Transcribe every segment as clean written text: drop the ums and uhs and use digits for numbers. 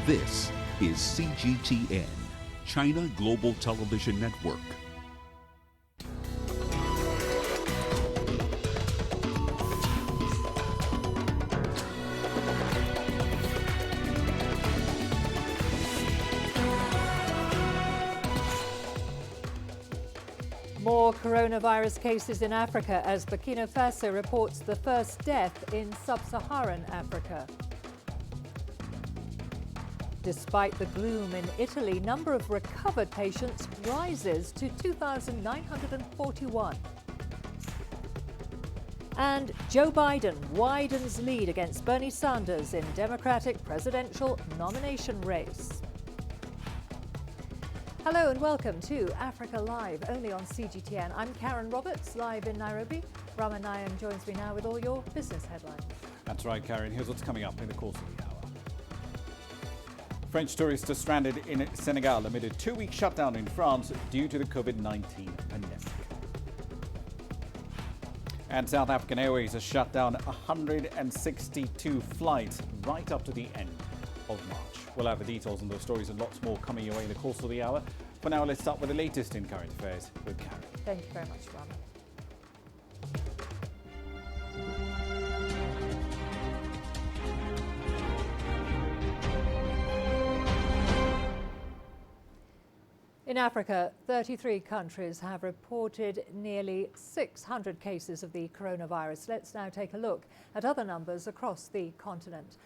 This is CGTN, China Global Television Network. More coronavirus cases in Africa as Burkina Faso reports the first death in sub-Saharan Africa. Despite the gloom in Italy, number of recovered patients rises to 2,941. And Joe Biden widens lead against Bernie Sanders in Democratic presidential nomination race. Hello and welcome to Africa Live, only on CGTN. I'm Karen Roberts, live in Nairobi. Raman Nayan joins me now with all your business headlines. That's right, Karen. Here's what's coming up in the course of the hour. French tourists are stranded in Senegal amid a 2-week shutdown in France due to the COVID-19 pandemic. And South African Airways has shut down 162 flights right up to the end of March. We'll have the details on those stories and lots more coming your way in the course of the hour. For now, let's start with the latest in current affairs with Karen. Thank you very much, Raman. In Africa, 33 countries have reported nearly 600 cases of the coronavirus. Let's now take a look at other numbers across the continent.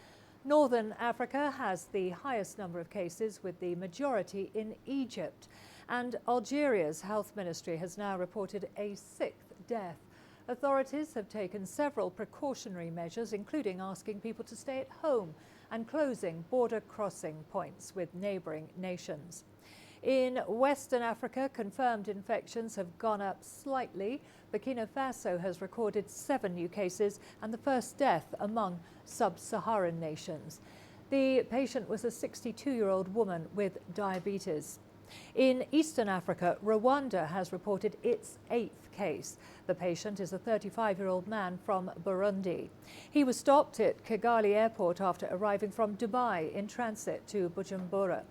Northern Africa has the highest number of cases, with the majority in Egypt. And Algeria's health ministry has now reported a 6th death. Authorities have taken several precautionary measures, including asking people to stay at home and closing border crossing points with neighbouring nations. In Western Africa, confirmed infections have gone up slightly. Burkina Faso has recorded 7 new cases and the first death among sub-Saharan nations. The patient was a 62-year-old woman with diabetes. In Eastern Africa, Rwanda has reported its 8th case. The patient is a 35-year-old man from Burundi. He was stopped at Kigali Airport after arriving from Dubai in transit to Bujumbura.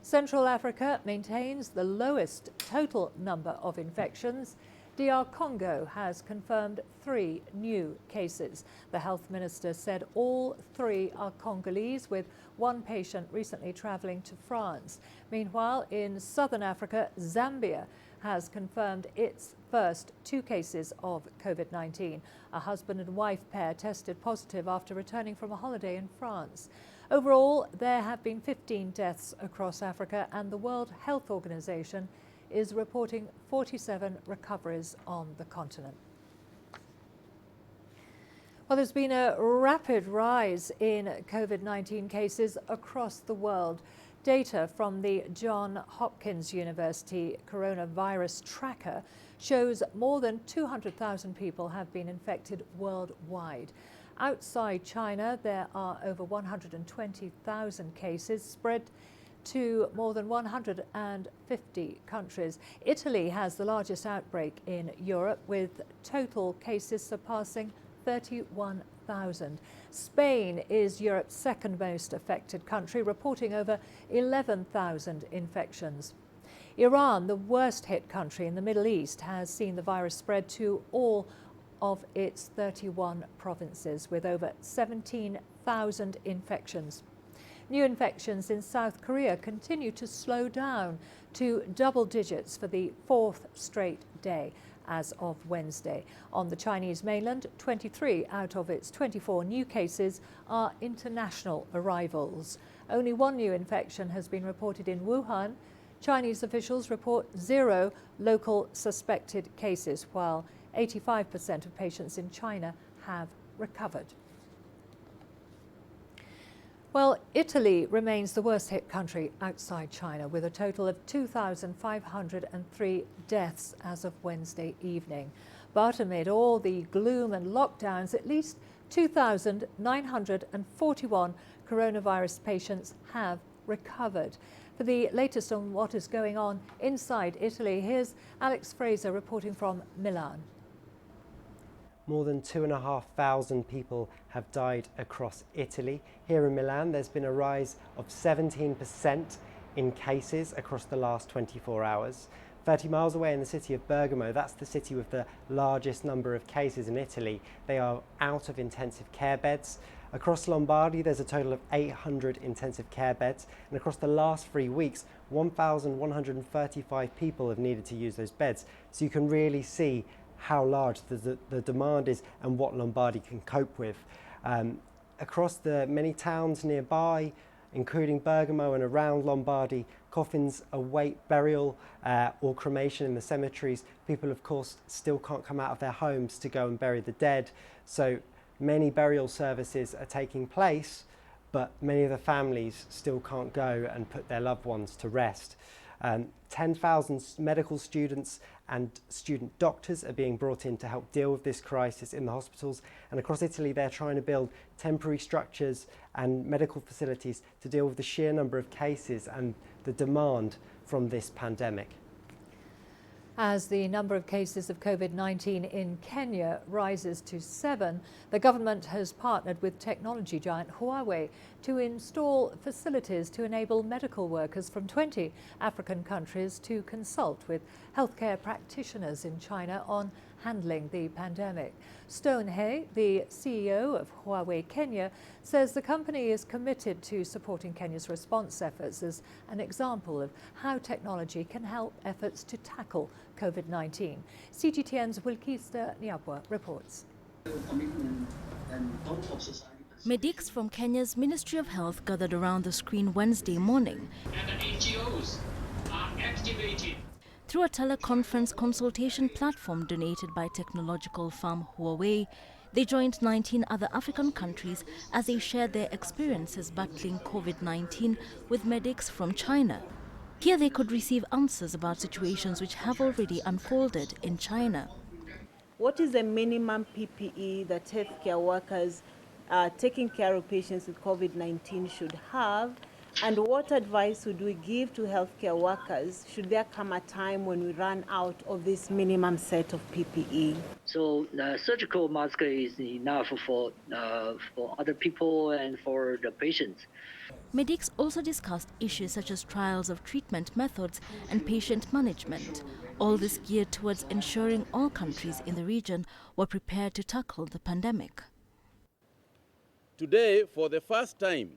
Central Africa maintains the lowest total number of infections. DR Congo has confirmed 3 new cases. The health minister said all 3 are Congolese, with 1 patient recently travelling to France. Meanwhile, in Southern Africa, Zambia has confirmed its first 2 cases of COVID-19. A husband and wife pair tested positive after returning from a holiday in France. Overall, there have been 15 deaths across Africa, and the World Health Organization is reporting 47 recoveries on the continent. Well, there's been a rapid rise in COVID-19 cases across the world. Data from the Johns Hopkins University Coronavirus Tracker shows more than 200,000 people have been infected worldwide. Outside China, there are over 120,000 cases spread to more than 150 countries. Italy has the largest outbreak in Europe, with total cases surpassing 31,000. Spain is Europe's second most affected country, reporting over 11,000 infections. Iran, the worst hit country in the Middle East, has seen the virus spread to all of its 31 provinces, with over 17,000 infections. New infections in South Korea continue to slow down to double digits for the 4th straight day as of Wednesday. On the Chinese mainland, 23 out of its 24 new cases are international arrivals. Only 1 new infection has been reported in Wuhan. Chinese officials report 0 local suspected cases, while 85% of patients in China have recovered. Well, Italy remains the worst hit country outside China, with a total of 2,503 deaths as of Wednesday evening. But amid all the gloom and lockdowns, at least 2,941 coronavirus patients have recovered. For the latest on what is going on inside Italy, here's Alex Fraser reporting from Milan. more than 2,500 people have died across Italy. Here in Milan, there's been a rise of 17% in cases across the last 24 hours. 30 miles away in the city of Bergamo, that's the city with the largest number of cases in Italy, they are out of intensive care beds. Across Lombardy, there's a total of 800 intensive care beds, and across the last 3 weeks, 1,135 people have needed to use those beds. So you can really see how large the demand is and what Lombardy can cope with. Across the many towns nearby, including Bergamo and around Lombardy, coffins await burial or cremation in the cemeteries. People, of course, still can't come out of their homes to go and bury the dead. So many burial services are taking place, but many of the families still can't go and put their loved ones to rest. 10,000 medical students and student doctors are being brought in to help deal with this crisis in the hospitals, and across Italy they're trying to build temporary structures and medical facilities to deal with the sheer number of cases and the demand from this pandemic. As the number of cases of COVID-19 in Kenya rises to 7, the government has partnered with technology giant Huawei to install facilities to enable medical workers from 20 African countries to consult with healthcare practitioners in China on handling the pandemic. Stone He, the CEO of Huawei Kenya, says the company is committed to supporting Kenya's response efforts as an example of how technology can help efforts to tackle COVID-19. CGTN's Wilkista Nyabwa reports. Medics from Kenya's Ministry of Health gathered around the screen Wednesday morning. And the NGOs are activated. Through a teleconference consultation platform donated by technological firm Huawei, they joined 19 other African countries as they shared their experiences battling COVID-19 with medics from China. Here they could receive answers about situations which have already unfolded in China. What is the minimum PPE that healthcare workers taking care of patients with COVID-19 should have? And what advice would we give to healthcare workers should there come a time when we run out of this minimum set of PPE? So the surgical mask is enough for other people and for the patients. Medics also discussed issues such as trials of treatment methods and patient management. All this geared towards ensuring all countries in the region were prepared to tackle the pandemic. Today, for the first time,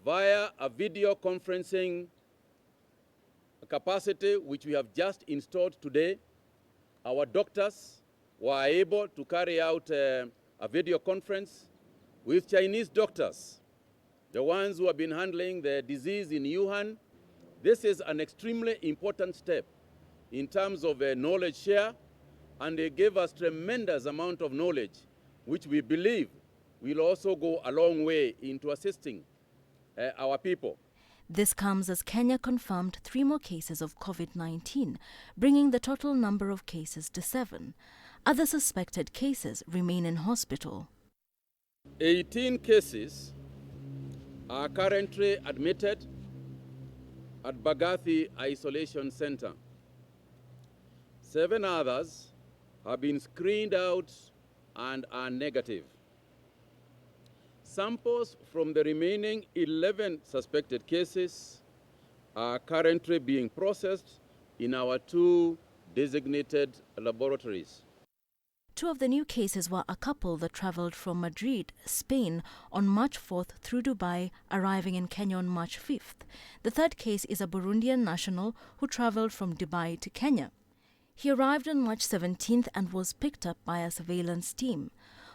via a video conferencing capacity which we have just installed today, our doctors were able to carry out a video conference with Chinese doctors, the ones who have been handling the disease in Wuhan. This is an extremely important step in terms of knowledge share, and they gave us tremendous amount of knowledge, which we believe will also go a long way into assisting our people. This comes as Kenya confirmed 3 more cases of COVID-19, bringing the total number of cases to 7. Other suspected cases remain in hospital. 18 cases are currently admitted at Bagathi Isolation Center. 7 others have been screened out and are negative. Samples from the remaining 11 suspected cases are currently being processed in our 2 designated laboratories. 2 of the new cases were a couple that travelled from Madrid, Spain on March 4th through Dubai, arriving in Kenya on March 5th. The 3rd case is a Burundian national who travelled from Dubai to Kenya. He arrived on March 17th and was picked up by a surveillance team.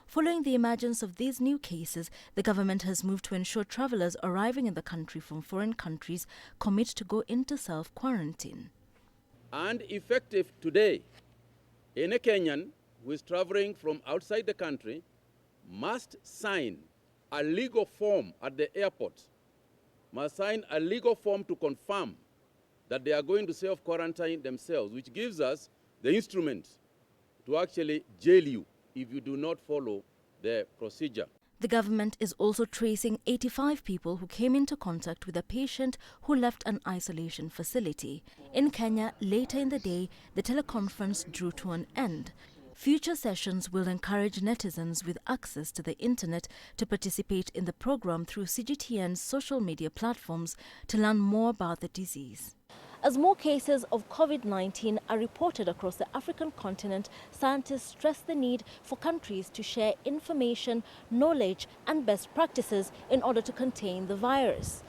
Following the emergence of these new cases, the government has moved to ensure travellers arriving in the country from foreign countries commit to go into self-quarantine. And effective today, any Kenyan who is traveling from outside the country must sign a legal form at the airport, must sign a legal form to confirm that they are going to self-quarantine themselves, which gives us the instrument to actually jail you if you do not follow the procedure. The government is also tracing 85 people who came into contact with a patient who left an isolation facility. In Kenya, later in the day, the teleconference drew to an end. Future sessions will encourage netizens with access to the internet to participate in the program through CGTN's social media platforms to learn more about the disease. As more cases of COVID-19 are reported across the African continent, scientists stress the need for countries to share information, knowledge and best practices in order to contain the virus.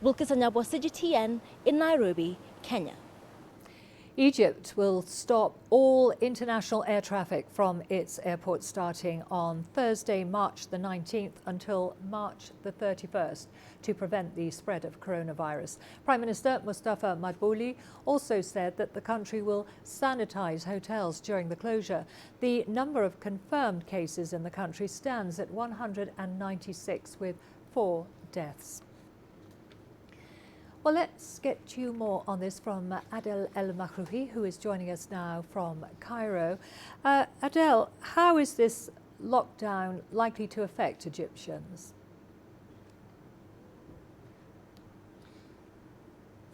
Wilkis Anyabwa, CGTN in Nairobi, Kenya. Egypt will stop all international air traffic from its airport starting on Thursday, March the 19th until March the 31st to prevent the spread of coronavirus. Prime Minister Mustafa Madbouli also said that the country will sanitize hotels during the closure. The number of confirmed cases in the country stands at 196 with 4 deaths. Well, let's get you more on this from Adel El Makhrouhi, who is joining us now from Cairo. Adel, how is this lockdown likely to affect Egyptians?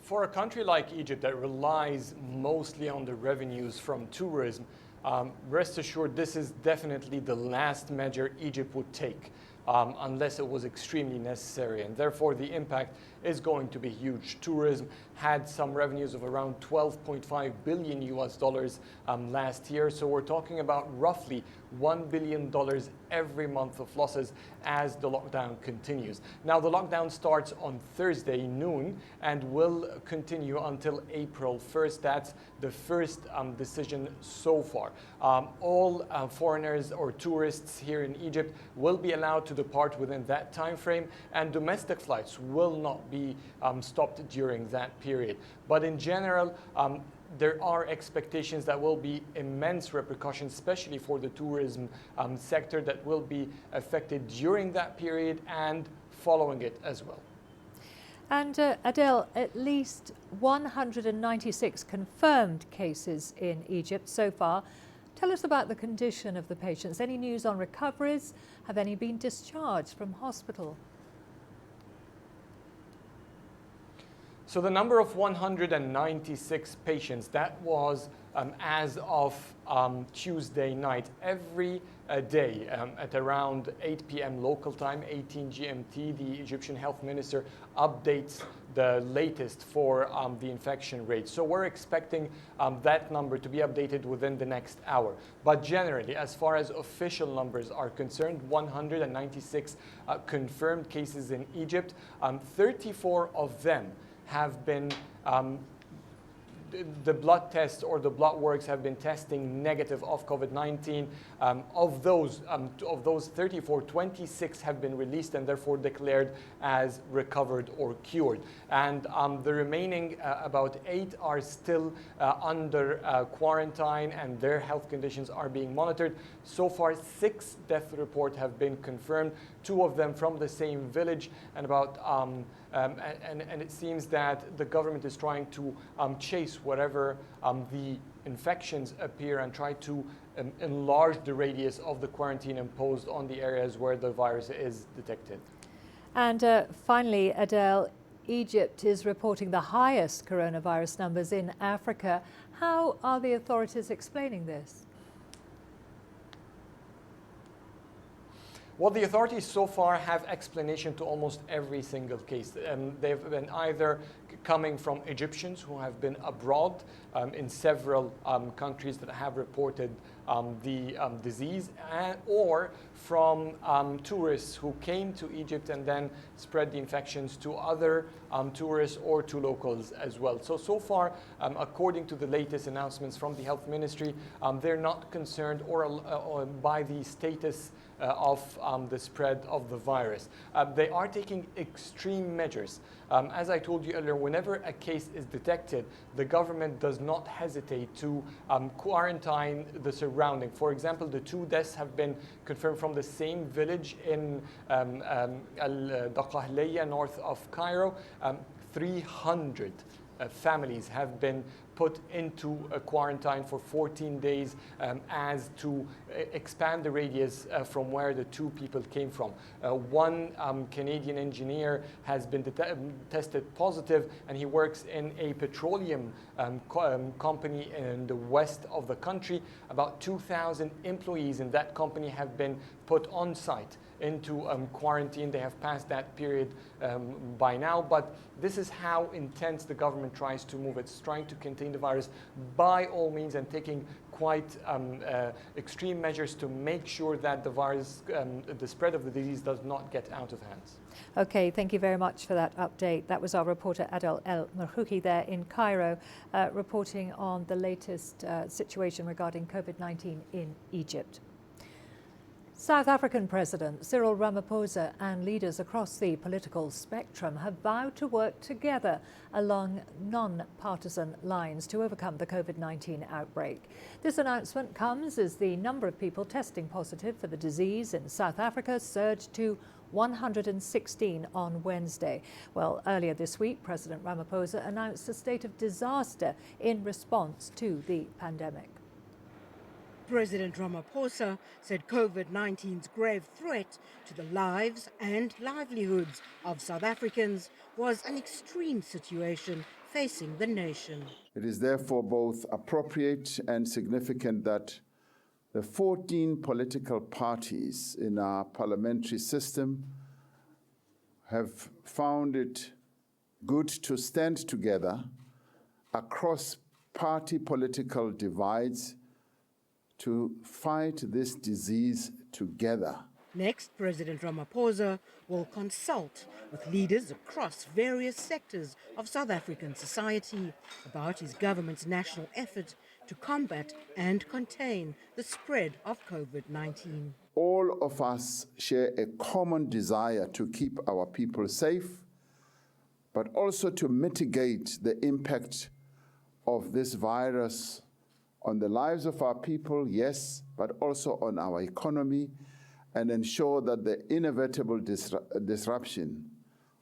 For a country like Egypt that relies mostly on the revenues from tourism, rest assured this is definitely the last measure Egypt would take. Unless it was extremely necessary, and therefore the impact is going to be huge. Tourism had some revenues of around $12.5 billion last year, so we're talking about roughly $1 billion every month of losses as the lockdown continues. Now the lockdown starts on Thursday noon and will continue until April 1st. That's the first decision so far. All foreigners or tourists here in Egypt will be allowed to depart within that time frame, and domestic flights will not be stopped during that period. But in general, there are expectations that will be immense repercussions, especially for the tourism sector, that will be affected during that period and following it as well. And Adele, at least 196 confirmed cases in Egypt so far. Tell us about the condition of the patients. Any news on recoveries? Have any been discharged from hospital? So the number of 196 patients, that was as of Tuesday night. Every day at around 8 p.m. local time, 18 GMT, the Egyptian health minister updates the latest for the infection rate. So we're expecting that number to be updated within the next hour. But generally, as far as official numbers are concerned, 196 confirmed cases in Egypt, 34 of them have been, the blood tests or the blood works have been testing negative of COVID-19. Of those 34, 26 have been released and therefore declared as recovered or cured. And the remaining about 8 are still under quarantine and their health conditions are being monitored. So far, 6 death reports have been confirmed, 2 of them from the same village, and about and it seems that the government is trying to chase whatever the infections appear and try to enlarge the radius of the quarantine imposed on the areas where the virus is detected. And finally, Adele, Egypt is reporting the highest coronavirus numbers in Africa. How are the authorities explaining this? Well, the authorities so far have explanation to almost every single case. They've been either coming from Egyptians who have been abroad in several countries that have reported the disease, or from tourists who came to Egypt and then spread the infections to other tourists or to locals as well. So far, according to the latest announcements from the health ministry, they're not concerned or by the status of the spread of the virus. They are taking extreme measures. As I told you earlier, whenever a case is detected, the government does not hesitate to quarantine the surrounding. For example, the 2 deaths have been confirmed from the same village in Al-Daqahliya, north of Cairo. 300 families have been put into a quarantine for 14 days as to expand the radius from where the 2 people came from. One Canadian engineer has been tested positive, and he works in a petroleum company in the west of the country. About 2,000 employees in that company have been put on site into quarantine. They have passed that period by now, but this is how intense the government tries to move. It's trying to contain the virus by all means and taking quite extreme measures to make sure that the virus, the spread of the disease does not get out of hands. Okay, thank you very much for that update. That was our reporter Adel El Merhouki there in Cairo, reporting on the latest situation regarding COVID-19 in Egypt. South African President Cyril Ramaphosa and leaders across the political spectrum have vowed to work together along non-partisan lines to overcome the COVID-19 outbreak. This announcement comes as the number of people testing positive for the disease in South Africa surged to 116 on Wednesday. Well, earlier this week, President Ramaphosa announced a state of disaster in response to the pandemic. President Ramaphosa said COVID-19's grave threat to the lives and livelihoods of South Africans was an extreme situation facing the nation. It is therefore both appropriate and significant that the 14 political parties in our parliamentary system have found it good to stand together across party political divides to fight this disease together. Next, President Ramaphosa will consult with leaders across various sectors of South African society about his government's national effort to combat and contain the spread of COVID-19. All of us share a common desire to keep our people safe, but also to mitigate the impact of this virus on the lives of our people, yes, but also on our economy, and ensure that the inevitable disruption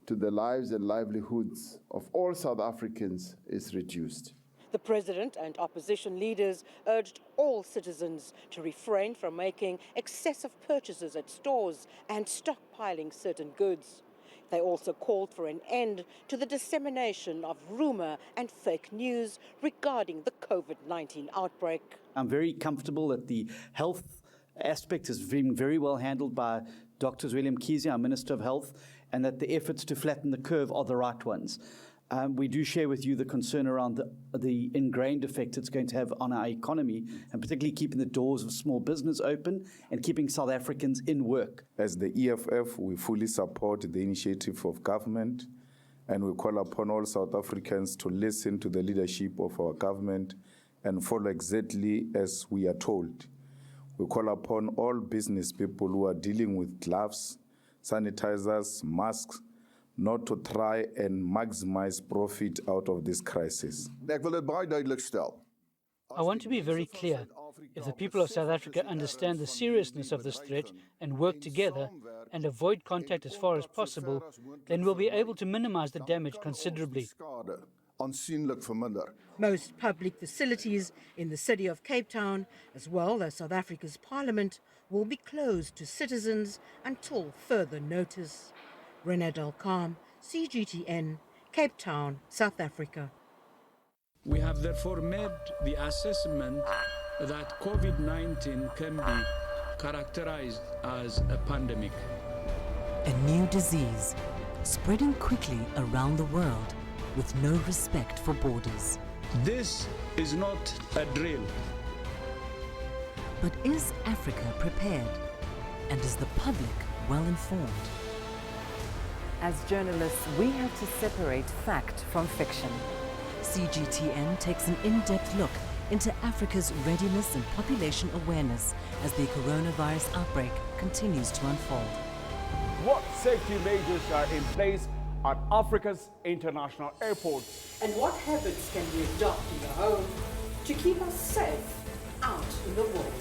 to the lives and livelihoods of all South Africans is reduced. The president and opposition leaders urged all citizens to refrain from making excessive purchases at stores and stockpiling certain goods. They also called for an end to the dissemination of rumor and fake news regarding the COVID-19 outbreak. I'm very comfortable that the health aspect is being very well handled by Dr. William Kizia, our Minister of Health, and that the efforts to flatten the curve are the right ones. We do share with you the concern around the ingrained effect it's going to have on our economy, and particularly keeping the doors of small business open and keeping South Africans in work. As the EFF, we fully support the initiative of government, and we call upon all South Africans to listen to the leadership of our government and follow exactly as we are told. We call upon all business people who are dealing with gloves, sanitizers, masks, not to try and maximize profit out of this crisis. I want to be very clear. If the people of South Africa understand the seriousness of this threat and work together and avoid contact as far as possible, then we'll be able to minimize the damage considerably. Most public facilities in the city of Cape Town, as well as South Africa's parliament, will be closed to citizens until further notice. Renat Alkam, CGTN, Cape Town, South Africa. We have therefore made the assessment that COVID-19 can be characterized as a pandemic. A new disease spreading quickly around the world with no respect for borders. This is not a drill. But is Africa prepared? And is the public well informed? As journalists, we have to separate fact from fiction. CGTN takes an in-depth look into Africa's readiness and population awareness as the coronavirus outbreak continues to unfold. What safety measures are in place at Africa's international airports? And what habits can we adopt in the home to keep us safe out in the world?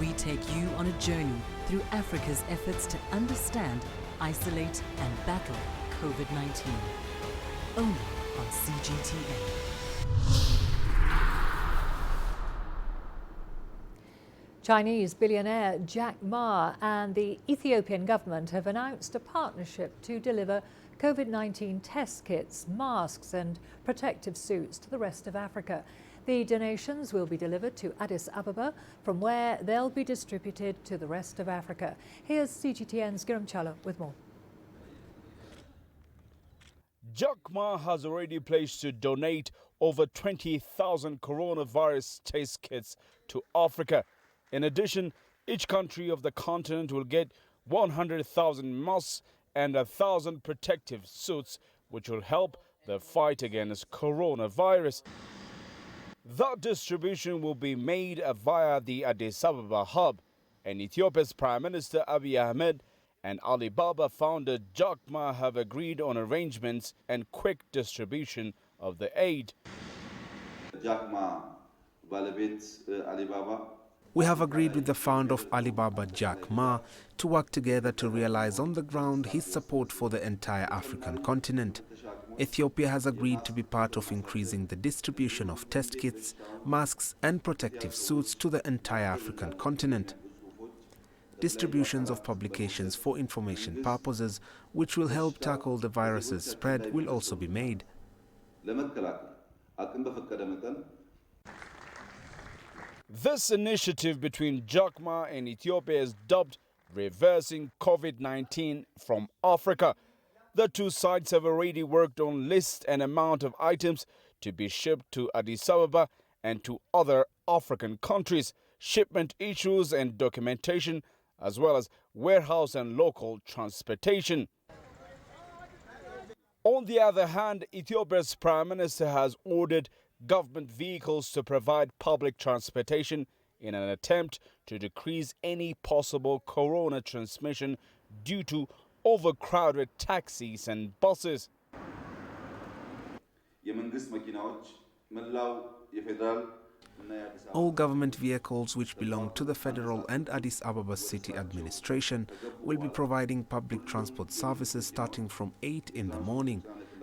We take you on a journey through Africa's efforts to understand, isolate and battle COVID-19. Only on CGTN. Chinese billionaire Jack Ma and the Ethiopian government have announced a partnership to deliver COVID-19 test kits, masks and protective suits to the rest of Africa. The donations will be delivered to Addis Ababa, from where they'll be distributed to the rest of Africa. Here's CGTN's Giram Challa with more. Jack Ma has already pledged to donate over 20,000 coronavirus test kits to Africa. In addition, each country of the continent will get 100,000 masks and 1,000 protective suits, which will help the fight against coronavirus. That distribution will be made via the Addis Ababa hub, and Ethiopia's Prime Minister Abiy Ahmed and Alibaba founder Jack Ma have agreed on arrangements and quick distribution of the aid. We have agreed with the founder of Alibaba, Jack Ma, to work together to realize on the ground his support for the entire African continent. Ethiopia has agreed to be part of increasing the distribution of test kits, masks and protective suits to the entire African continent. Distributions of publications for information purposes, which will help tackle the virus's spread, will also be made. This initiative between Jack Ma and Ethiopia is dubbed Reversing COVID-19 from Africa. The two sides have already worked on list and amount of items to be shipped to Addis Ababa and to other African countries, shipment issues and documentation, as well as warehouse and local transportation. On the other hand, Ethiopia's Prime Minister has ordered government vehicles to provide public transportation in an attempt to decrease any possible corona transmission due to overcrowded taxis and buses. All government vehicles which belong to the federal and Addis Ababa city administration will be providing public transport services starting from 8 in the morning.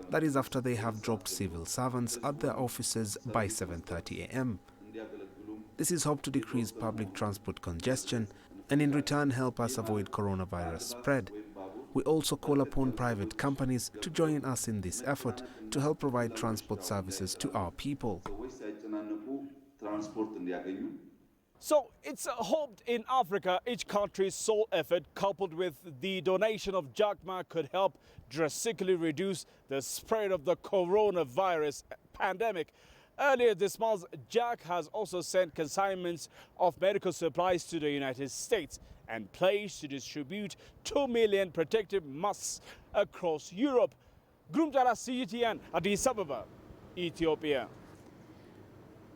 That is after they have dropped civil servants at their offices by 7:30 a.m. This is hoped to decrease public transport congestion and in return help us avoid coronavirus spread. We also call upon private companies to join us in this effort to help provide transport services to our people. So it's hoped in Africa each country's sole effort coupled with the donation of Jack Ma could help drastically reduce the spread of the coronavirus pandemic. Earlier this month, Jack has also sent consignments of medical supplies to the United States and pledged to distribute 2 million protective masks across Europe. Grumjara CGTN, Addis Ababa, Ethiopia.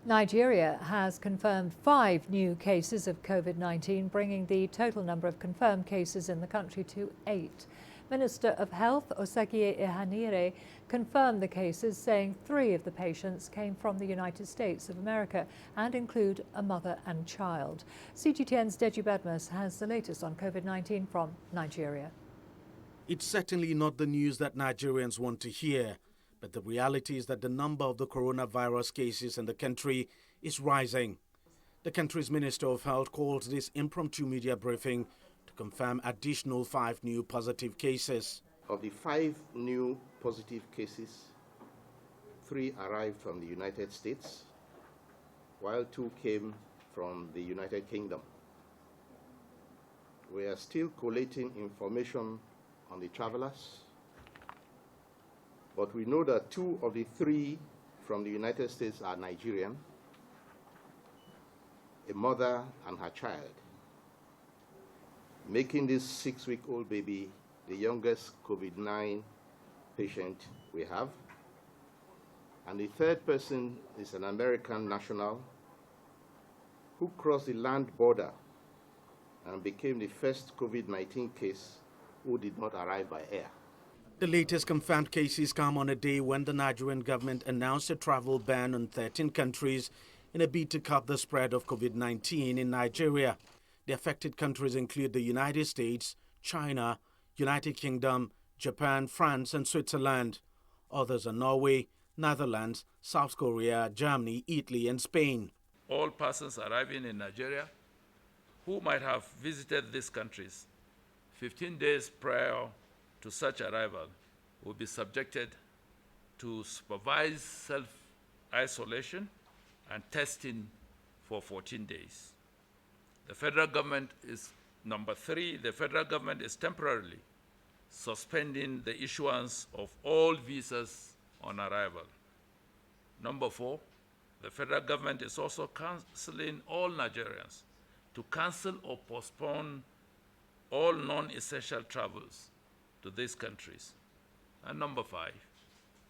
Nigeria has confirmed 5 new cases of COVID-19, bringing the total number of confirmed cases in the country to 8. Minister of Health Osagie Ihanire confirmed the cases, saying 3 of the patients came from the United States of America and include a mother and child. CGTN's Deji Badmus has the latest on COVID-19 from Nigeria. It's certainly not the news that Nigerians want to hear, but the reality is that the number of the coronavirus cases in the country is rising. The country's Minister of Health called this impromptu media briefing to confirm additional 5 new positive cases. Of the 5 new positive cases, 3 arrived from the United States, while 2 came from the United Kingdom. We are still collating information on the travelers, but we know that 2 of the 3 from the United States are Nigerian, a mother and her child, making this 6-week-old baby the youngest COVID-19 patient we have. And the 3rd person is an American national who crossed the land border and became the first COVID-19 case who did not arrive by air. The latest confirmed cases come on a day when the Nigerian government announced a travel ban on 13 countries in a bid to curb the spread of COVID-19 in Nigeria. The affected countries include the United States, China, United Kingdom, Japan, France and Switzerland. Others are Norway, Netherlands, South Korea, Germany, Italy and Spain. All persons arriving in Nigeria who might have visited these countries 15 days prior to such arrival will be subjected to supervised self-isolation and testing for 14 days. The federal government is, number 3, the federal government is temporarily suspending the issuance of all visas on arrival. Number 4, the federal government is also counseling all Nigerians to cancel or postpone all non-essential travels to these countries. And number 5,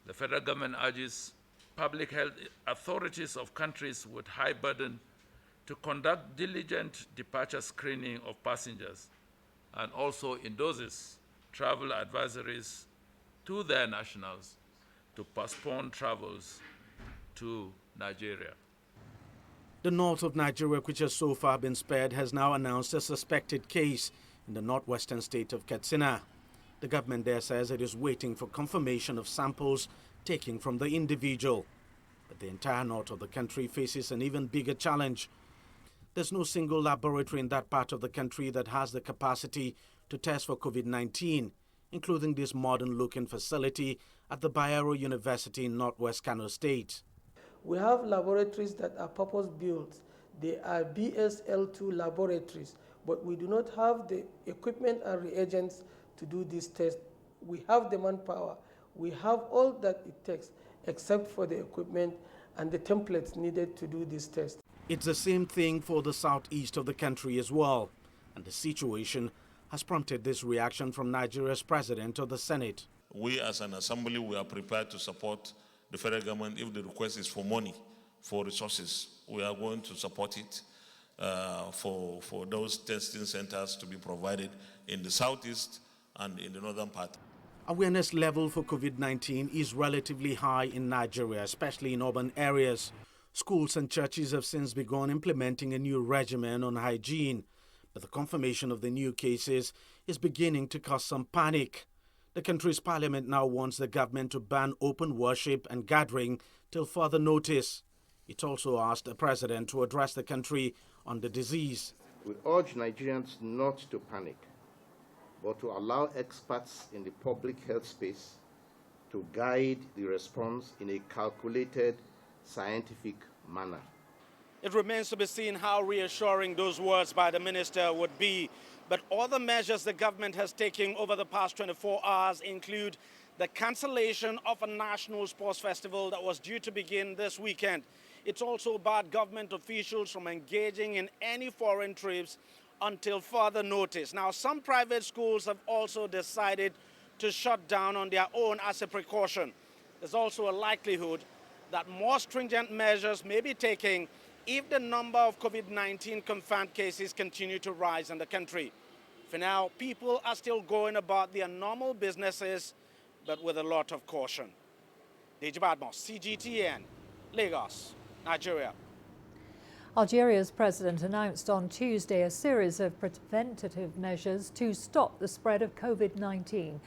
the federal government urges public health authorities of countries with high burden to conduct diligent departure screening of passengers and also endorses travel advisories to their nationals to postpone travels to Nigeria. The north of Nigeria, which has so far been spared, has now announced a suspected case in the northwestern state of Katsina. The government there says it is waiting for confirmation of samples taken from the individual. But the entire north of the country faces an even bigger challenge. There's no single laboratory in that part of the country that has the capacity to test for COVID-19, including this modern-looking facility at the Bayero University in northwest Kano State. We have laboratories that are purpose-built. They are BSL2 laboratories, but we do not have the equipment and reagents to do this test. We have the manpower. We have all that it takes, except for the equipment and the templates needed to do this test. It's the same thing for the southeast of the country as well. And the situation has prompted this reaction from Nigeria's president of the Senate. We as an assembly, we are prepared to support the federal government if the request is for money, for resources. We are going to support it for those testing centers to be provided in the southeast and in the northern part. Awareness level for COVID-19 is relatively high in Nigeria, especially in urban areas. Schools and churches have since begun implementing a new regimen on hygiene. But the confirmation of the new cases is beginning to cause some panic. The country's parliament now wants the government to ban open worship and gathering till further notice. It also asked the president to address the country on the disease. We urge Nigerians not to panic, but to allow experts in the public health space to guide the response in a calculated, scientific manner. It remains to be seen how reassuring those words by the minister would be. But other measures the government has taken over the past 24 hours include the cancellation of a national sports festival that was due to begin this weekend. It's also barred government officials from engaging in any foreign trips until further notice. Now, some private schools have also decided to shut down on their own as a precaution. There's also a likelihood that more stringent measures may be taken if the number of COVID-19 confirmed cases continue to rise in the country. For now, people are still going about their normal businesses, but with a lot of caution. Deji Badmos, CGTN, Lagos, Nigeria. Algeria's president announced on Tuesday a series of preventative measures to stop the spread of COVID-19.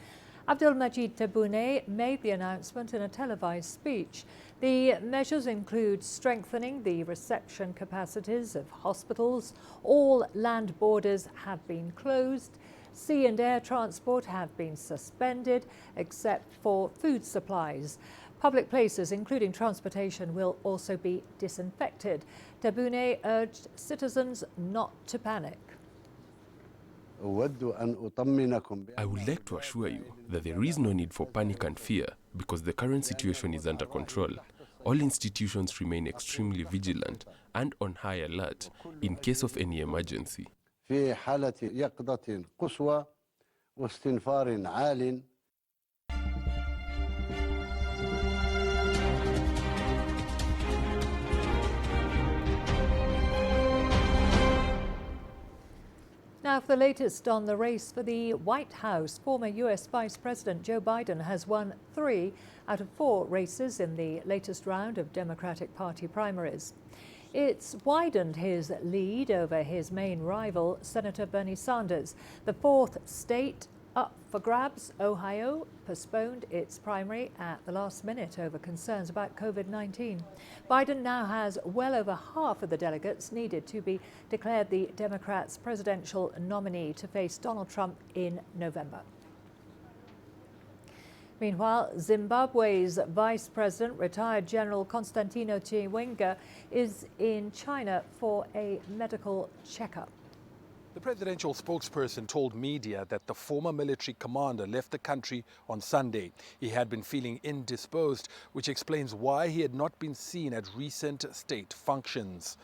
Abdelmajid Tebboune made the announcement in a televised speech. The measures include strengthening the reception capacities of hospitals. All land borders have been closed. Sea and air transport have been suspended, except for food supplies. Public places, including transportation, will also be disinfected. Tebboune urged citizens not to panic. I would like to assure you that there is no need for panic and fear because the current situation is under control. All institutions remain extremely vigilant and on high alert in case of any emergency. Now for the latest on the race for the White House, former US Vice President Joe Biden has won 3 out of 4 races in the latest round of Democratic Party primaries. It's widened his lead over his main rival, Senator Bernie Sanders. The 4th state up for grabs, Ohio, postponed its primary at the last minute over concerns about COVID-19. Biden now has well over half of the delegates needed to be declared the Democrats' presidential nominee to face Donald Trump in November. Meanwhile, Zimbabwe's Vice President, retired General Constantino Chiwenga, is in China for a medical checkup. The presidential spokesperson told media that the former military commander left the country on Sunday. He had been feeling indisposed, which explains why he had not been seen at recent state functions.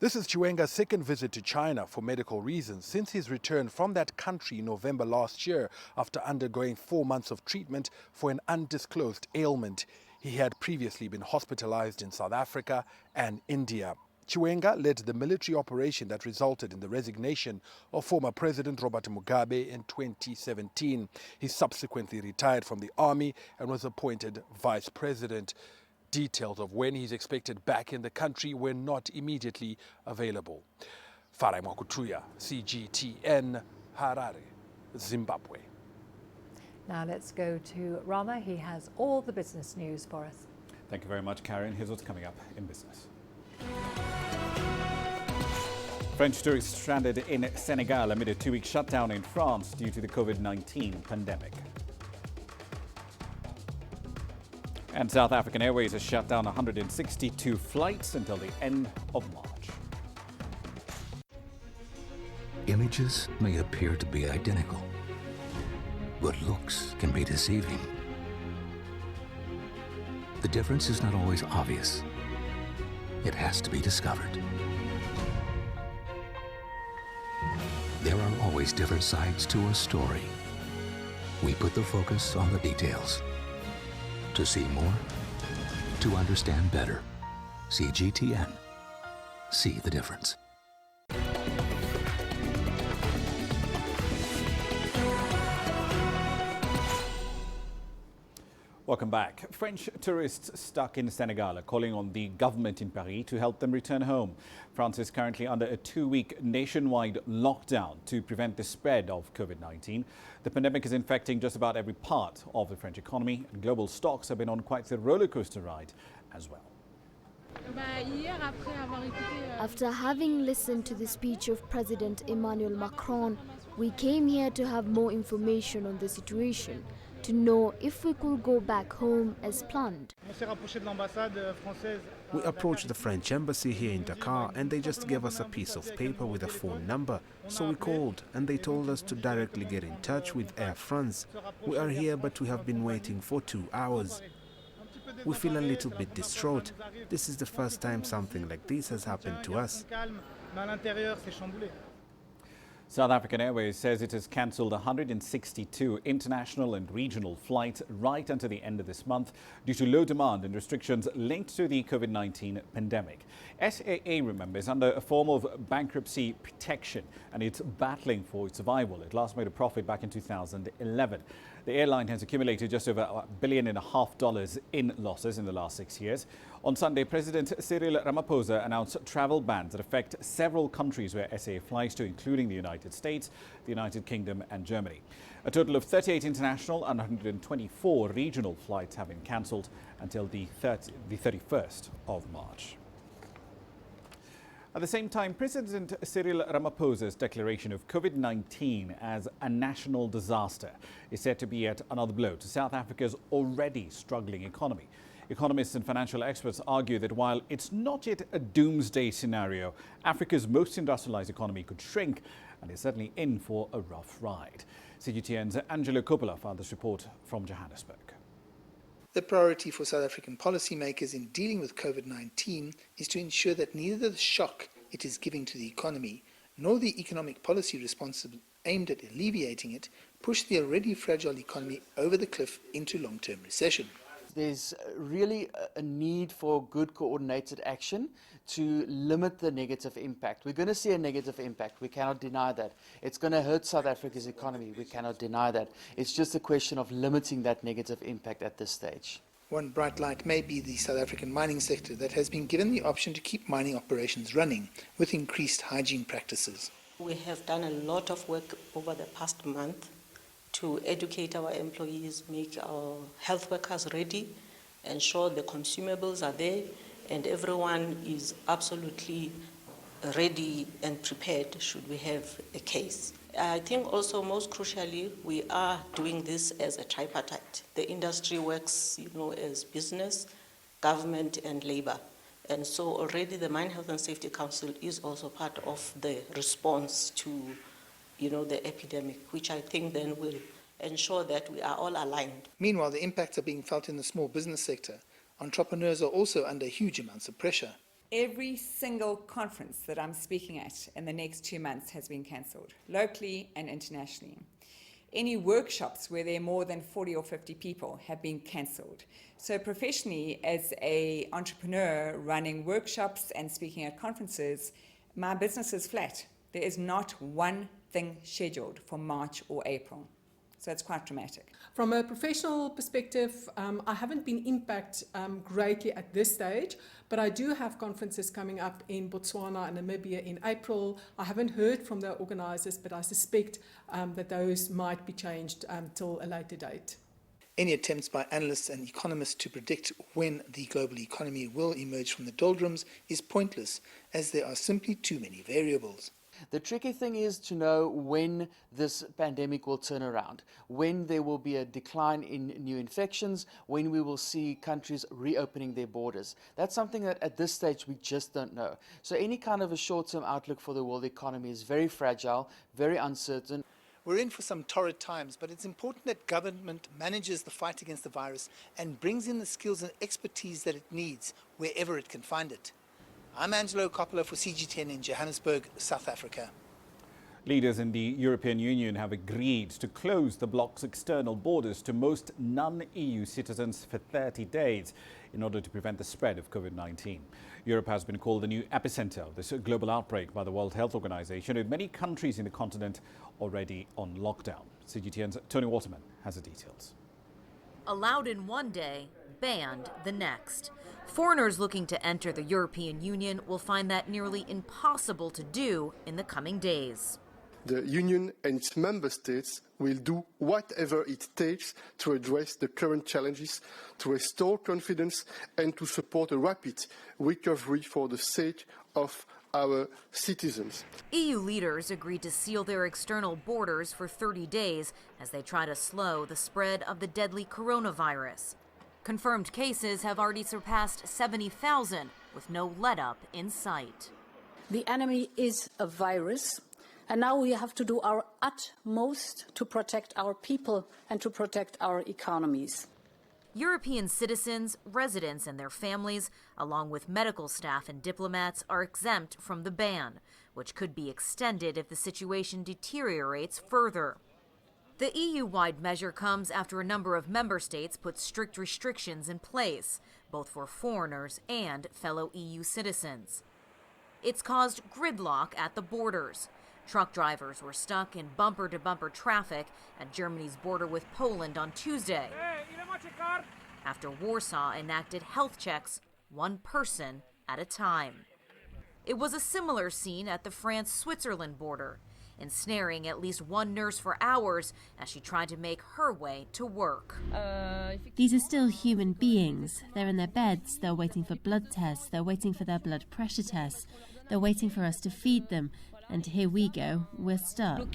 This is Chiwenga's second visit to China for medical reasons since his return from that country in November last year after undergoing 4 months of treatment for an undisclosed ailment. He had previously been hospitalized in South Africa and India. Chiwenga led the military operation that resulted in the resignation of former President Robert Mugabe in 2017. He subsequently retired from the army and was appointed vice president. Details of when he's expected back in the country were not immediately available. Farai Mwakutuya, CGTN, Harare, Zimbabwe. Now let's go to Rama. He has all the business news for us. Thank you very much, Karen. Here's what's coming up in business. French tourists stranded in Senegal amid a 2-week shutdown in France due to the COVID-19 pandemic. And South African Airways has shut down 162 flights until the end of March. Images may appear to be identical, but looks can be deceiving. The difference is not always obvious. It has to be discovered. There are always different sides to a story. We put the focus on the details. To see more, to understand better. CGTN. See the difference. Welcome back. French tourists stuck in Senegal are calling on the government in Paris to help them return home. France is currently under a 2-week nationwide lockdown to prevent the spread of COVID-19. The pandemic is infecting just about every part of the French economy, and global stocks have been on quite the roller coaster ride as well. After having listened to the speech of President Emmanuel Macron, we came here to have more information on the situation, to know if we could go back home as planned. We approached the French embassy here in Dakar and they just gave us a piece of paper with a phone number. So we called and they told us to directly get in touch with Air France. We are here but we have been waiting for 2 hours. We feel a little bit distraught. This is the first time something like this has happened to us. South African Airways says it has cancelled 162 international and regional flights right until the end of this month due to low demand and restrictions linked to the COVID-19 pandemic. SAA, remember, is under a form of bankruptcy protection and it's battling for its survival. It last made a profit back in 2011. The airline has accumulated just over $1.5 billion in losses in the last 6 years. On Sunday, President Cyril Ramaphosa announced travel bans that affect several countries where SA flies to, including the United States, the United Kingdom and Germany. A total of 38 international and 124 regional flights have been cancelled until the 31st of March. At the same time, President Cyril Ramaphosa's declaration of COVID-19 as a national disaster is said to be yet another blow to South Africa's already struggling economy. Economists and financial experts argue that while it's not yet a doomsday scenario, Africa's most industrialized economy could shrink and is certainly in for a rough ride. CGTN's Angelo Coppola found this report from Johannesburg. The priority for South African policymakers in dealing with COVID-19 is to ensure that neither the shock it is giving to the economy nor the economic policy responses aimed at alleviating it push the already fragile economy over the cliff into long-term recession. There's really a need for good coordinated action to limit the negative impact. We're going to see a negative impact. We cannot deny that. It's going to hurt South Africa's economy. We cannot deny that. It's just a question of limiting that negative impact at this stage. One bright light may be the South African mining sector that has been given the option to keep mining operations running with increased hygiene practices. We have done a lot of work over the past month to educate our employees, make our health workers ready, ensure the consumables are there, and everyone is absolutely ready and prepared should we have a case. I think also most crucially, we are doing this as a tripartite. The industry works, as business, government and labor. And so already the Mine Health and Safety Council is also part of the response to, the epidemic, which I think then will ensure that we are all aligned. Meanwhile, the impacts are being felt in the small business sector. Entrepreneurs are also under huge amounts of pressure. Every single conference that I'm speaking at in the next 2 months has been cancelled, locally and internationally. Any workshops where there are more than 40 or 50 people have been cancelled. So professionally, as an entrepreneur running workshops and speaking at conferences, my business is flat. There is not one thing scheduled for March or April. So it's quite dramatic. From a professional perspective, I haven't been impacted greatly at this stage, but I do have conferences coming up in Botswana and Namibia in April. I haven't heard from the organisers, but I suspect that those might be changed till a later date. Any attempts by analysts and economists to predict when the global economy will emerge from the doldrums is pointless, as there are simply too many variables. The tricky thing is to know when this pandemic will turn around, when there will be a decline in new infections, when we will see countries reopening their borders. That's something that at this stage we just don't know. So any kind of a short-term outlook for the world economy is very fragile, very uncertain. We're in for some torrid times, but it's important that government manages the fight against the virus and brings in the skills and expertise that it needs wherever it can find it. I'm Angelo Coppola for CGTN in Johannesburg, South Africa. Leaders in the European Union have agreed to close the bloc's external borders to most non-EU citizens for 30 days in order to prevent the spread of COVID-19. Europe has been called the new epicenter of this global outbreak by the World Health Organization, with many countries in the continent already on lockdown. CGTN's Tony Waterman has the details. Allowed in one day, banned the next. Foreigners looking to enter the European Union will find that nearly impossible to do in the coming days. The Union and its member states will do whatever it takes to address the current challenges, to restore confidence and to support a rapid recovery for the sake of our citizens. EU leaders agreed to seal their external borders for 30 days as they try to slow the spread of the deadly coronavirus. Confirmed cases have already surpassed 70,000, with no let-up in sight. The enemy is a virus, and now we have to do our utmost to protect our people and to protect our economies. European citizens, residents and their families, along with medical staff and diplomats, are exempt from the ban, which could be extended if the situation deteriorates further. The EU-wide measure comes after a number of member states put strict restrictions in place, both for foreigners and fellow EU citizens. It's caused gridlock at the borders. Truck drivers were stuck in bumper-to-bumper traffic at Germany's border with Poland on Tuesday, after Warsaw enacted health checks, one person at a time. It was a similar scene at the France-Switzerland border, ensnaring at least one nurse for hours as she tried to make her way to work. These are still human beings. They're in their beds, they're waiting for blood tests, they're waiting for their blood pressure tests, they're waiting for us to feed them, and here we go, we're stuck.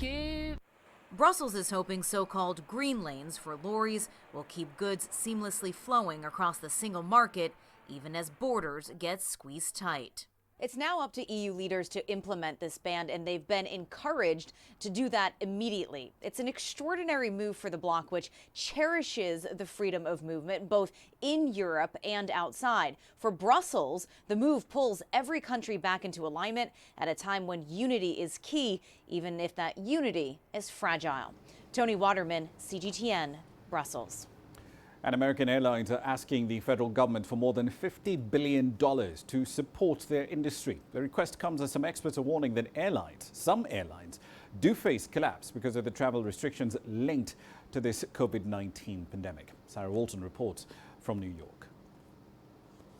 Brussels is hoping so-called green lanes for lorries will keep goods seamlessly flowing across the single market, even as borders get squeezed tight. It's now up to EU leaders to implement this ban, and they've been encouraged to do that immediately. It's an extraordinary move for the bloc, which cherishes the freedom of movement both in Europe and outside. For Brussels, the move pulls every country back into alignment at a time when unity is key, even if that unity is fragile. Tony Waterman, CGTN, Brussels. And American airlines are asking the federal government for more than $50 billion to support their industry. The request comes as some experts are warning that some airlines, do face collapse because of the travel restrictions linked to this COVID-19 pandemic. Sarah Walton reports from New York.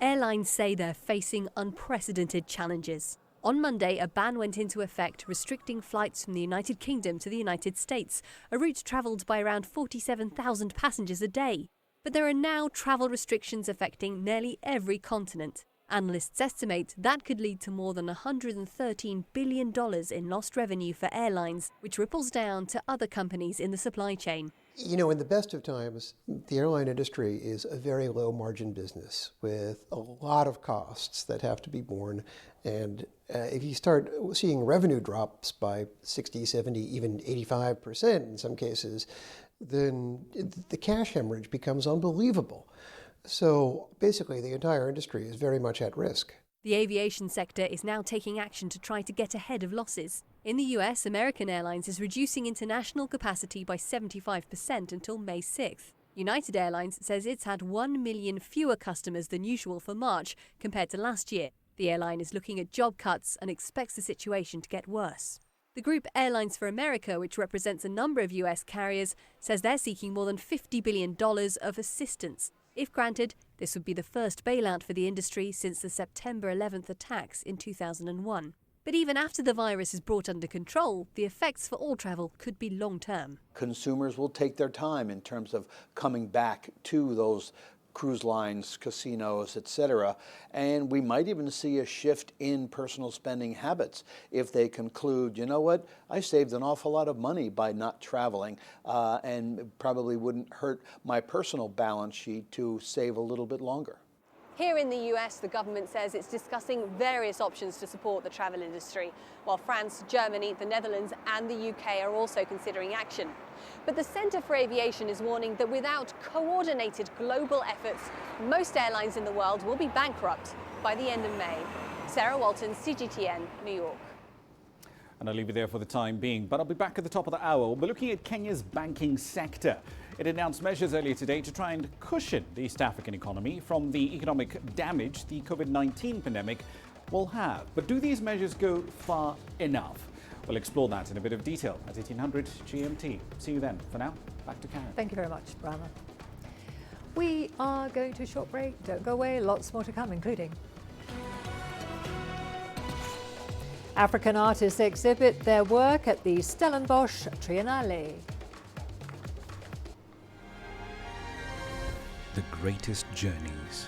Airlines say they're facing unprecedented challenges. On Monday, a ban went into effect restricting flights from the United Kingdom to the United States, a route travelled by around 47,000 passengers a day. But there are now travel restrictions affecting nearly every continent. Analysts estimate that could lead to more than $113 billion in lost revenue for airlines, which ripples down to other companies in the supply chain. You know, in the best of times, the airline industry is a very low margin business with a lot of costs that have to be borne. And if you start seeing revenue drops by 60, 70, even 85% in some cases, then the cash hemorrhage becomes unbelievable. So basically, the entire industry is very much at risk. The aviation sector is now taking action to try to get ahead of losses. In the US, American Airlines is reducing international capacity by 75% until May 6th. United Airlines says it's had 1 million fewer customers than usual for March compared to last year. The airline is looking at job cuts and expects the situation to get worse. The group Airlines for America, which represents a number of US carriers, says they're seeking more than $50 billion of assistance. If granted, this would be the first bailout for the industry since the September 11th attacks in 2001. But even after the virus is brought under control, the effects for all travel could be long-term. Consumers will take their time in terms of coming back to those cruise lines, casinos, etc. And we might even see a shift in personal spending habits if they conclude, you know what, I saved an awful lot of money by not traveling and probably wouldn't hurt my personal balance sheet to save a little bit longer. Here in the US, the government says it's discussing various options to support the travel industry, while France, Germany, the Netherlands and the UK are also considering action. But the Centre for Aviation is warning that without coordinated global efforts, most airlines in the world will be bankrupt by the end of May. Sarah Walton, CGTN, New York. And I'll leave you there for the time being, but I'll be back at the top of the hour. We're looking at Kenya's banking sector. It announced measures earlier today to try and cushion the East African economy from the economic damage the COVID-19 pandemic will have. But do these measures go far enough? We'll explore that in a bit of detail at 1800 GMT. See you then. For now, back to Karen. Thank you very much, Brahma. We are going to a short break. Don't go away. Lots more to come, including African artists exhibit their work at the Stellenbosch Triennale. The greatest journeys,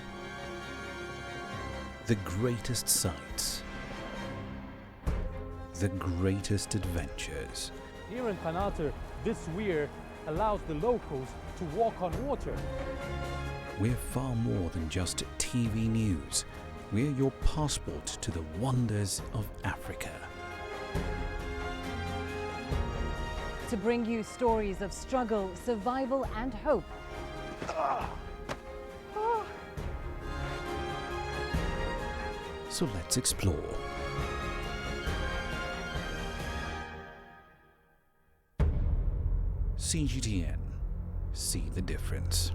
the greatest sights, the greatest adventures. Here in Continental, this weir allows the locals to walk on water. We're far more than just TV news. We're your passport to the wonders of Africa. To bring you stories of struggle, survival and hope. So let's explore. CGTN. See the difference.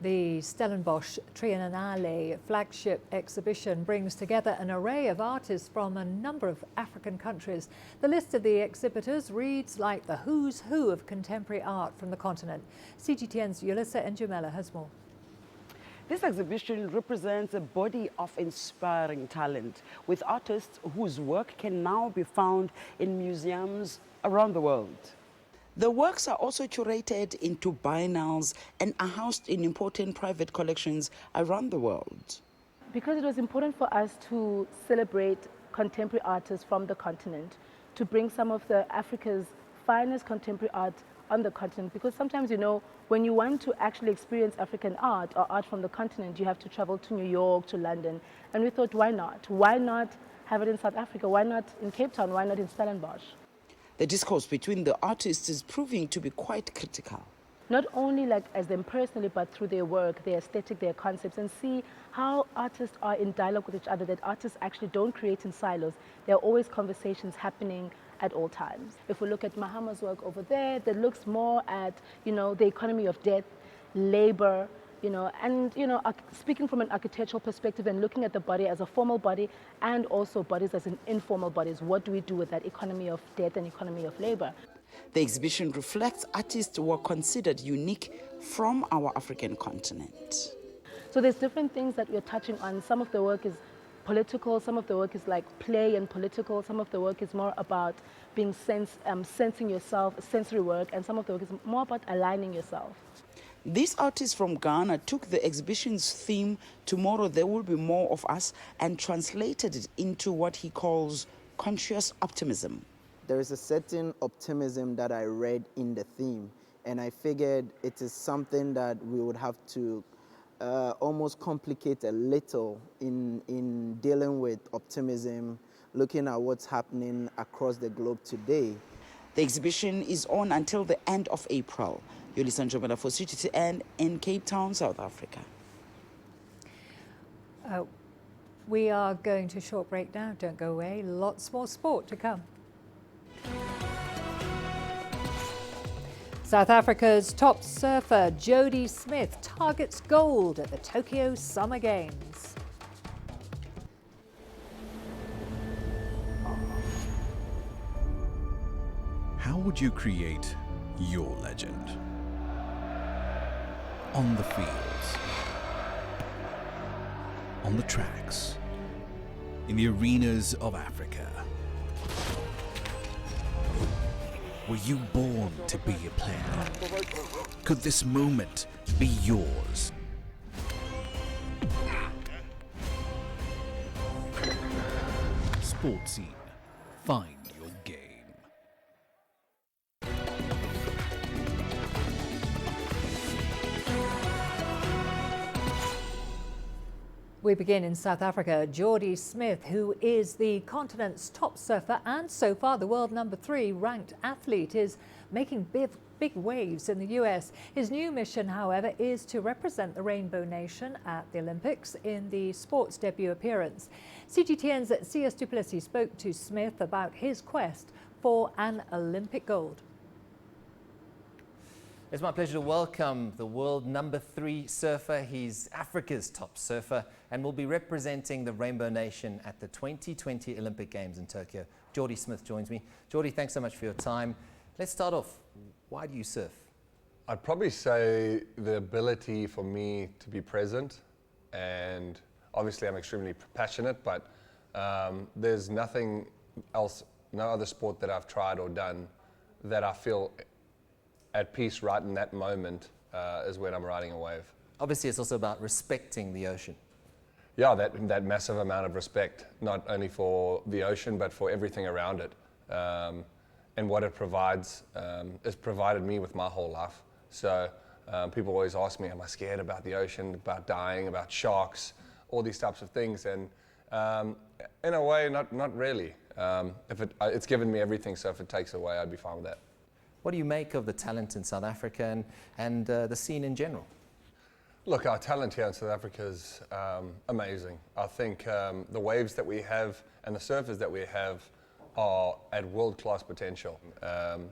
The Stellenbosch Triennale flagship exhibition brings together an array of artists from a number of African countries. The list of the exhibitors reads like the who's who of contemporary art from the continent. CGTN's Yulissa Njumela has more. This exhibition represents a body of inspiring talent, with artists whose work can now be found in museums around the world. The works are also curated into biennales and are housed in important private collections around the world. Because it was important for us to celebrate contemporary artists from the continent, to bring some of Africa's finest contemporary art on the continent, because sometimes, you know, when you want to actually experience African art or art from the continent, you have to travel to New York, to London, and we thought, why not? Why not have it in South Africa? Why not in Cape Town? Why not in Stellenbosch? The discourse between the artists is proving to be quite critical. Not only like as them personally, but through their work, their aesthetic, their concepts, and see how artists are in dialogue with each other, that artists actually don't create in silos. There are always conversations happening at all times. If we look at Mahama's work over there, that looks more at, you know, the economy of death, labor, you know, and, you know, speaking from an architectural perspective and looking at the body as a formal body and also bodies as an informal bodies. What do we do with that economy of death and economy of labor? The exhibition reflects artists who are considered unique from our African continent. So there's different things that we're touching on. Some of the work is political, some of the work is like play and political, some of the work is more about being sensing yourself, sensory work, and some of the work is more about aligning yourself. This artist from Ghana took the exhibition's theme, "Tomorrow There Will Be More of Us," and translated it into what he calls conscious optimism. There is a certain optimism that I read in the theme, and I figured it is something that we would have to almost complicate a little in dealing with optimism, looking at what's happening across the globe today. The exhibition is on until the end of April. Yolisa Njomela for CTTN in Cape Town, South Africa. We are going to a short break now. Don't go away. Lots more sport to come. South Africa's top surfer Jody Smith targets gold at the Tokyo Summer Games. How would you create your legend? On the fields, on the tracks, in the arenas of Africa. Were you born to be a player? Could this moment be yours? Sports Scene. Find your game. We begin in South Africa. Jody Smith, who is the continent's top surfer and so far the world #3 ranked athlete, is making big waves in the US. His new mission, however, is to represent the Rainbow Nation at the Olympics in the sports debut appearance. CGTN's C.S. du Plessis spoke to Smith about his quest for an Olympic gold. It's my pleasure to welcome the world #3 surfer. He's Africa's top surfer and will be representing the Rainbow Nation at the 2020 Olympic Games in Tokyo. Jody Smith joins me. Jody, thanks so much for your time. Let's start off. Why do you surf? I'd probably say the ability for me to be present, and obviously I'm extremely passionate, but there's nothing else, no other sport that I've tried or done that I feel at peace right in that moment is when I'm riding a wave. Obviously, it's also about respecting the ocean. Yeah, that massive amount of respect, not only for the ocean, but for everything around it. And what it provides, it's provided me with my whole life. So people always ask me, am I scared about the ocean, about dying, about sharks, all these types of things? And in a way, not really. It's given me everything, so if it takes away, I'd be fine with that. What do you make of the talent in South Africa and the scene in general? Look, our talent here in South Africa is amazing. I think the waves that we have and the surfers that we have are at world-class potential.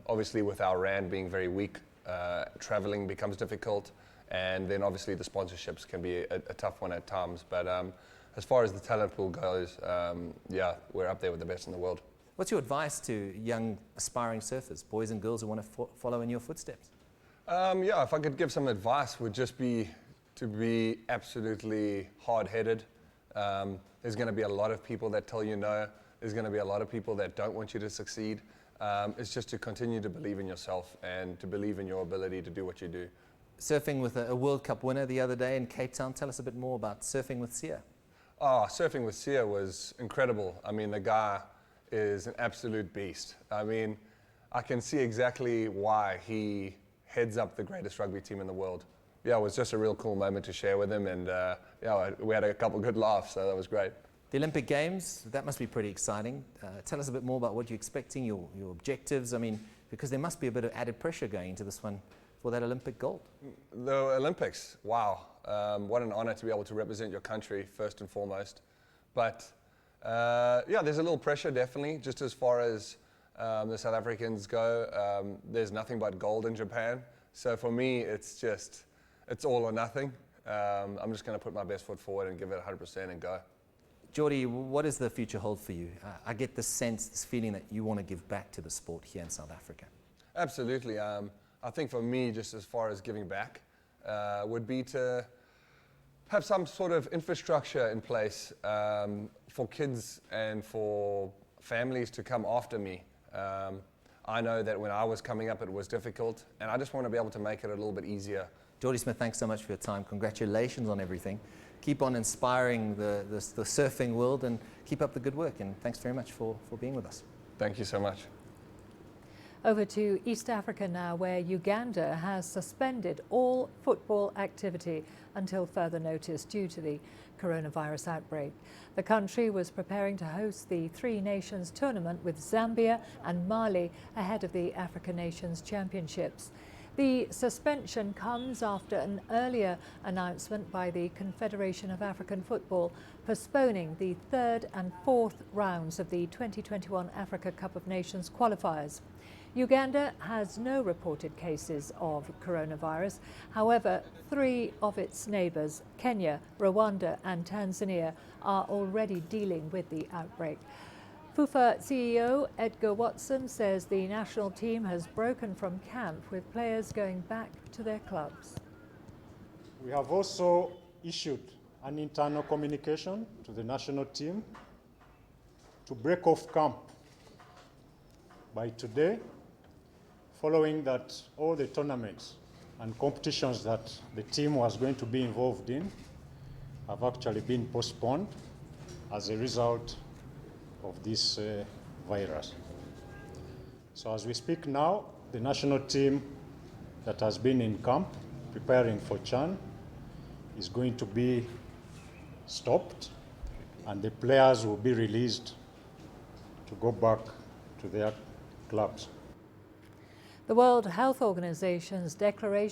Obviously, with our rand being very weak, traveling becomes difficult, and then obviously the sponsorships can be a tough one at times. But as far as the talent pool goes, yeah, we're up there with the best in the world. What's your advice to young aspiring surfers, boys and girls who want to follow in your footsteps? Yeah, if I could give some advice, would just be to be absolutely hard-headed. There's going to be a lot of people that tell you no. There's going to be a lot of people that don't want you to succeed. It's just to continue to believe in yourself and to believe in your ability to do what you do. Surfing with a World Cup winner the other day in Cape Town. Tell us a bit more about surfing with Sia. Oh, surfing with Sia was incredible. I mean, the guy is an absolute beast. I mean, I can see exactly why he heads up the greatest rugby team in the world. Yeah, it was just a real cool moment to share with him, and yeah, we had a couple good laughs, so that was great. The Olympic Games, that must be pretty exciting. Tell us a bit more about what you're expecting, your objectives. I mean, because there must be a bit of added pressure going into this one for that Olympic gold. The Olympics, wow. What an honor to be able to represent your country, first and foremost. But yeah, there's a little pressure, definitely, just as far as the South Africans go. There's nothing but gold in Japan. So for me, it's all or nothing. I'm just going to put my best foot forward and give it 100% and go. Jody, what does the future hold for you? I get this sense, this feeling that you want to give back to the sport here in South Africa. Absolutely. I think for me, just as far as giving back, would be to have some sort of infrastructure in place for kids and for families to come after me. I know that when I was coming up it was difficult, and I just want to be able to make it a little bit easier. Geordie Smith, thanks so much for your time. Congratulations on everything. Keep on inspiring the surfing world and keep up the good work, and thanks very much for being with us. Thank you so much. Over to East Africa now, where Uganda has suspended all football activity until further notice due to the coronavirus outbreak. The country was preparing to host the Three Nations tournament with Zambia and Mali ahead of the African Nations Championships. The suspension comes after an earlier announcement by the Confederation of African Football postponing the third and fourth rounds of the 2021 Africa Cup of Nations qualifiers. Uganda has no reported cases of coronavirus. However, 3 of its neighbours, Kenya, Rwanda and Tanzania, are already dealing with the outbreak. FUFA CEO Edgar Watson says the national team has broken from camp, with players going back to their clubs. We have also issued an internal communication to the national team to break off camp by today, following that all the tournaments and competitions that the team was going to be involved in have actually been postponed as a result of this virus. So as we speak now, the national team that has been in camp preparing for CHAN is going to be stopped, and the players will be released to go back to their clubs. The World Health Organization's declaration